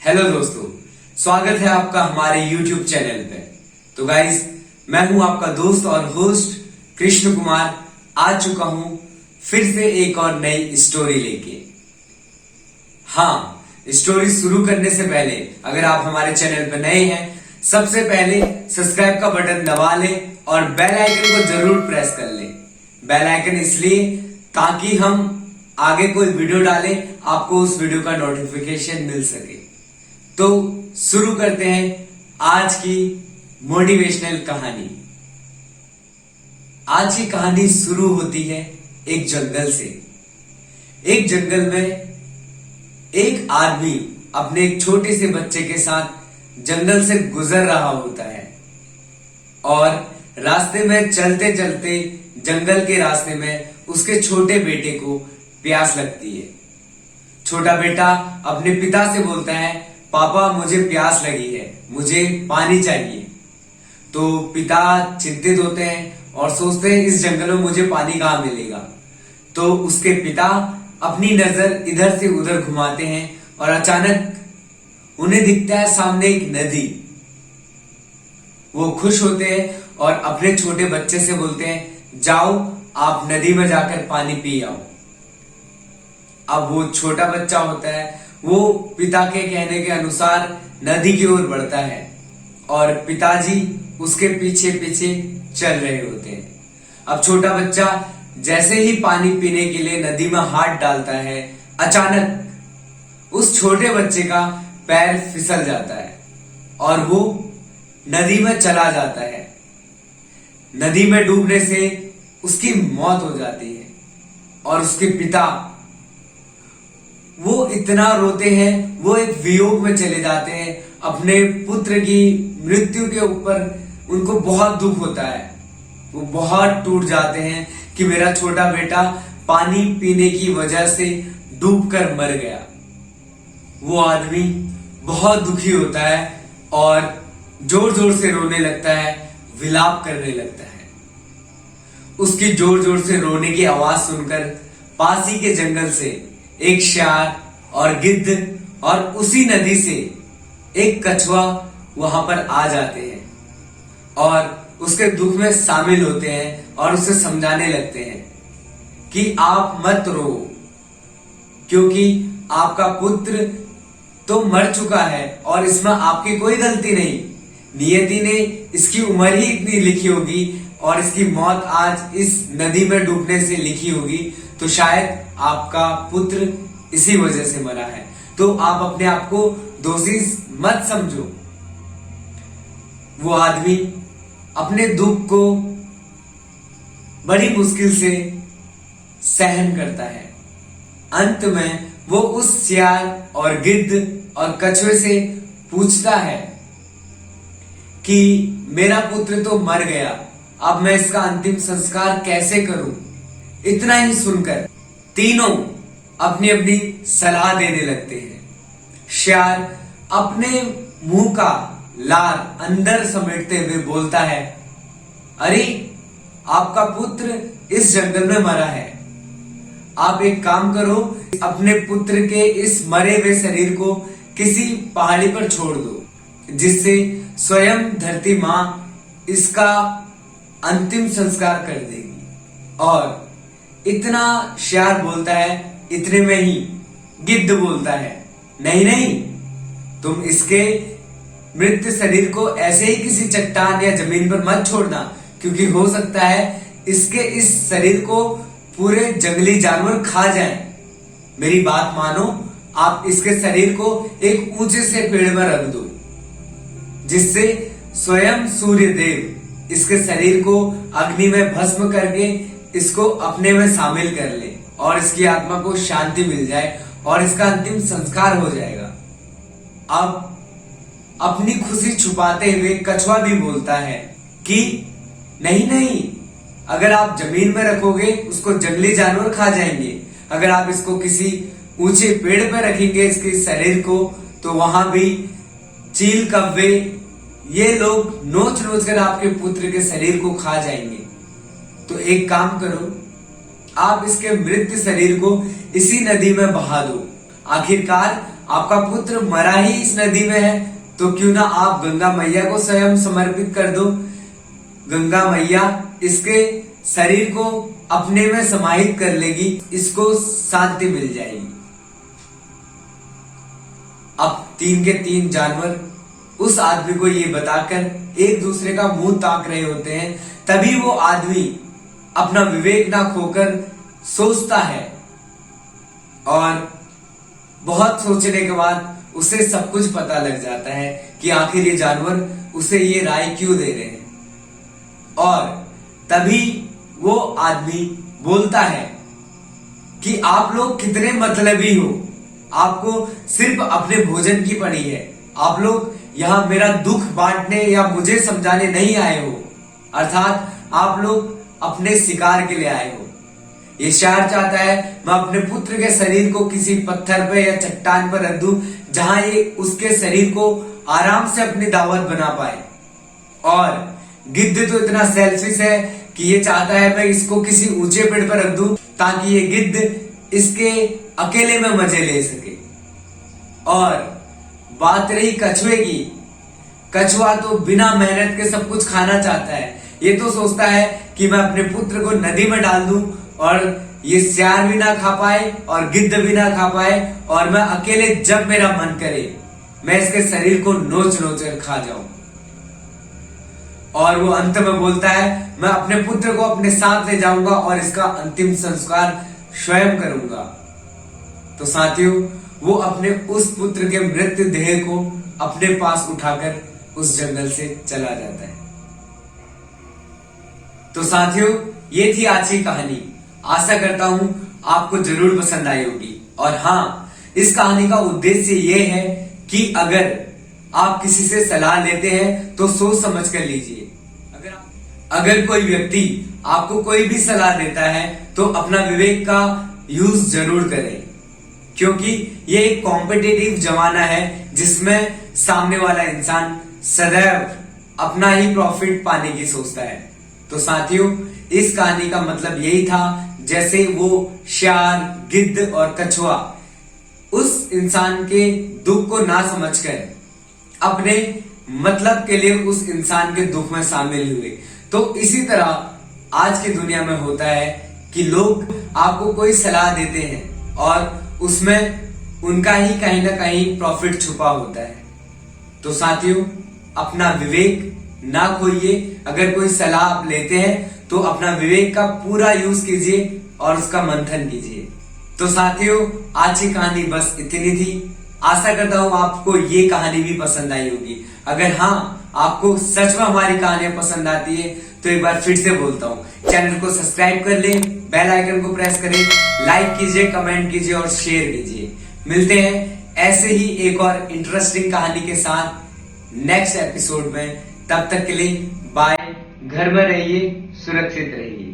Hello दोस्तों, स्वागत है आपका हमारे YouTube चैनल पे। तो गाइस, मैं हूं आपका दोस्त और होस्ट कृष्ण कुमार। आ चुका हूं फिर से एक और नई स्टोरी लेके। हाँ, स्टोरी शुरू करने से पहले अगर आप हमारे चैनल पे नए हैं, सबसे पहले सब्सक्राइब का बटन दबा लें और बेल आइकन को जरूर प्रेस कर लें। बेल आइकन इसलिए ताकि हम आगे कोई वीडियो डालें, आपको उस वीडियो का नोटिफिकेशन मिल सके। तो शुरू करते हैं आज की मोटिवेशनल कहानी। आज की कहानी शुरू होती है एक जंगल से। एक जंगल में एक आदमी अपने एक छोटे से बच्चे के साथ जंगल से गुजर रहा होता है और रास्ते में चलते चलते जंगल के रास्ते में उसके छोटे बेटे को प्यास लगती है। छोटा बेटा अपने पिता से बोलता है, पापा मुझे प्यास लगी है, मुझे पानी चाहिए। तो पिता चिंतित होते हैं और सोचते हैं इस जंगल में मुझे पानी कहां मिलेगा। तो उसके पिता अपनी नजर इधर से उधर घुमाते हैं और अचानक उन्हें दिखता है सामने एक नदी। वो खुश होते हैं और अपने छोटे बच्चे से बोलते हैं, जाओ आप नदी में जाकर पानी पी आओ। अब वो छोटा बच्चा होता है, वो पिता के कहने के अनुसार नदी की ओर बढ़ता है और पिताजी उसके पीछे पीछे चल रहे होते हैं। अब छोटा बच्चा जैसे ही पानी पीने के लिए नदी में हाथ डालता है, अचानक उस छोटे बच्चे का पैर फिसल जाता है और वो नदी में चला जाता है। नदी में डूबने से उसकी मौत हो जाती है और उसके पिता वो इतना रोते हैं, वो एक वियोग में चले जाते हैं। अपने पुत्र की मृत्यु के ऊपर उनको बहुत दुख होता है। वो बहुत टूट जाते हैं कि मेरा छोटा बेटा पानी पीने की वजह से डूबकर मर गया। वो आदमी बहुत दुखी होता है और जोर जोर से रोने लगता है, विलाप करने लगता है। उसकी जोर जोर से रोने की आवाज सुनकर पास ही के जंगल से एक शेर और गिद्ध और उसी नदी से एक कछुआ वहां पर आ जाते हैं और उसके दुख में शामिल होते हैं और उसे समझाने लगते हैं कि आप मत रो, क्योंकि आपका पुत्र तो मर चुका है और इसमें आपकी कोई गलती नहीं। नियति ने इसकी उम्र ही इतनी लिखी होगी और इसकी मौत आज इस नदी में डूबने से लिखी होगी, तो शायद आपका पुत्र इसी वजह से मरा है। तो आप अपने आप को दोषी मत समझो। वो आदमी अपने दुख को बड़ी मुश्किल से सहन करता है। अंत में वो उस शेर और गिद्ध और कछुए से पूछता है कि मेरा पुत्र तो मर गया, अब मैं इसका अंतिम संस्कार कैसे करूं। इतना ही सुनकर तीनों अपनी अपनी सलाह देने लगते हैं। शेर अपने मुंह का लार अंदर समेटते हुए बोलता है, अरे आपका पुत्र इस जंगल में मरा है। आप एक काम करो, अपने पुत्र के इस मरे हुए शरीर को किसी पहाड़ी पर छोड़ दो, जिससे स्वयं धरती मां इसका अंतिम संस्कार कर देगी। और इतना शेर बोलता है, इतने में ही गिद्ध बोलता है, नहीं नहीं, तुम इसके मृत शरीर को ऐसे ही किसी चट्टान या जमीन पर मत छोड़ना, क्योंकि हो सकता है इसके इस शरीर को पूरे जंगली जानवर खा जाएं। मेरी बात मानो, आप इसके शरीर को एक ऊंचे से पेड़ में रख दो, जिससे स्वयं सूर्य देव इसके शरीर को अग्नि में भस्म करके इसको अपने में शामिल कर ले और इसकी आत्मा को शांति मिल जाए और इसका अंतिम संस्कार हो जाएगा। अब अपनी खुशी छुपाते हुए कछुआ भी बोलता है कि नहीं नहीं, अगर आप जमीन में रखोगे उसको जंगली जानवर खा जाएंगे। अगर आप इसको किसी ऊंचे पेड़ पर रखेंगे इसके शरीर को, तो वहां भी चील कव्वे ये लोग नोच नोच कर आपके पुत्र के शरीर को खा जाएंगे। तो एक काम करो, आप इसके मृत शरीर को इसी नदी में बहा दो। आखिरकार आपका पुत्र मरा ही इस नदी में है, तो क्यों ना आप गंगा मैया को स्वयं समर्पित कर दो। गंगा मैया इसके शरीर को अपने में समाहित कर लेगी, इसको शांति मिल जाएगी। अब 3 के 3 जानवर उस आदमी को ये बताकर एक दूसरे का मुंह ताक रहे होते हैं। तभी वो आदमी अपना विवेक ना खोकर सोचता है और बहुत सोचने के बाद उसे सब कुछ पता लग जाता है कि आखिर ये जानवर उसे ये राय क्यों दे रहे हैं। और तभी वो आदमी बोलता है कि आप लोग कितने मतलबी हो, आपको सिर्फ अपने भोजन की पड़ी है, आप लोग यहां मेरा दुख बांटने या मुझे समझाने नहीं आए हो, अर्थात आप लोग अपने शिकार के लिए आए हो। ये शेर चाहता है मैं अपने पुत्र के शरीर को किसी पत्थर पे या चट्टान पर रख दूं, जहां ये उसके शरीर को आराम से अपनी दावत बना पाए। और गिद्ध तो इतना सेल्फिश है कि ये चाहता है मैं इसको किसी ऊंचे पेड़ पर रख दूं, ताकि ये गिद्ध इसके अकेले में मजे ले सके। और बात रही कछुए की, कछुआ तो बिना मेहनत के सब कुछ खाना चाहता है। ये तो सोचता है कि मैं अपने पुत्र को नदी में डाल दूं और ये सियार भी ना खा पाए और गिद्ध भी ना खा पाए, और मैं अकेले जब मेरा मन करे मैं इसके शरीर को नोच नोच कर खा जाऊं। और वो अंत में बोलता है मैं अपने पुत्र को अपने साथ ले जाऊंगा और इसका अंतिम संस्कार स्वयं करूंगा। तो साथियों, वो अपने उस पुत्र के मृत देह को अपने पास उठाकर उस जंगल से चला जाता है। तो साथियों, ये थी आज की कहानी। आशा करता हूं आपको जरूर पसंद आई होगी। और हाँ, इस कहानी का उद्देश्य ये है कि अगर आप किसी से सलाह लेते हैं तो सोच समझ कर लीजिए। अगर कोई व्यक्ति आपको कोई भी सलाह देता है तो अपना विवेक का यूज जरूर करें, क्योंकि ये एक कॉम्पिटिटिव जमाना है जिसमें सामने वाला इंसान सदैव अपना ही प्रॉफिट पाने की सोचता है। तो साथियों, इस कहानी का मतलब यही था, जैसे वो शेर, गिद्ध और कछुआ उस इंसान के दुख को ना समझकर अपने मतलब के लिए उस इंसान के दुख में शामिल हुए। तो इसी तरह आज की दुनिया में होता है कि लोग आपको कोई सलाह देते हैं और उसमें उनका ही कहीं ना कहीं प्रॉफिट छुपा होता है। तो साथियों, अपना विवेक ना खोइए। अगर कोई सलाह आप लेते हैं तो अपना विवेक का पूरा यूज कीजिए और उसका मंथन कीजिए। तो साथियों, आज की कहानी बस इतनी थी। आशा करता हूं आपको ये कहानी भी पसंद आई होगी। अगर हाँ, आपको सच में हमारी कहानियां पसंद आती है तो एक बार फिर से बोलता हूं, चैनल को सब्सक्राइब कर लें, बेल आइकन को प्रेस करें, लाइक कीजिए, कमेंट कीजिए और शेयर कीजिए। मिलते हैं ऐसे ही एक और इंटरेस्टिंग कहानी के साथ नेक्स्ट एपिसोड में। तब तक के लिए बाय। घर में रहिए, सुरक्षित रहिए।